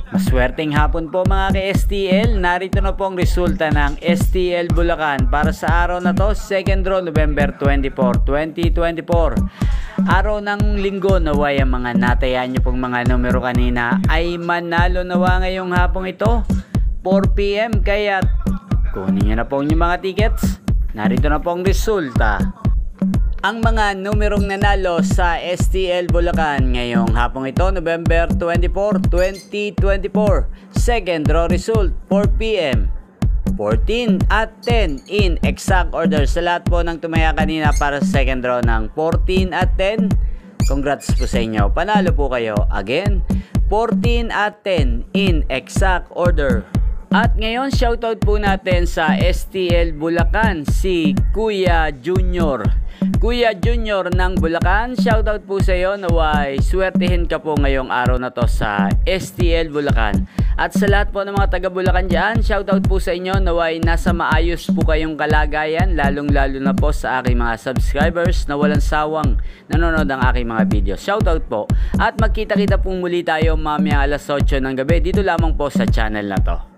Maswerteng hapon po mga ka-STL. Narito na po ang resulta ng STL Bulacan para sa araw na to, 2nd draw, November 24, 2024. Araw ng linggo, naway ang mga natayan nyo pong mga numero kanina ay manalo nawa ngayong hapong ito, 4 PM. Kaya kunin nyo na po yung mga tickets. Narito na po ang resulta. Ang mga numerong nanalo sa STL Bulacan ngayong hapong ito, November 24, 2024. Second draw result, 4 PM. 14 at 10 in exact order sa lahat po ng tumaya kanina para sa second draw ng 14 at 10. Congrats po sa inyo. Panalo po kayo. Again, 14 at 10 in exact order. At ngayon, shoutout po natin sa STL Bulacan, si Kuya Junior. Kuya Junior ng Bulacan, shoutout po sa iyo. Naway, swertihin ka po ngayong araw na to sa STL Bulacan. At sa lahat po ng mga taga Bulacan dyan, shoutout po sa inyo. Naway, nasa maayos po kayong kalagayan, lalong lalo na po sa aking mga subscribers na walang sawang nanonood ng aking mga video. Shoutout po. At magkita-kita po muli tayo mamaya alas 8 ng gabi dito lamang po sa channel na to.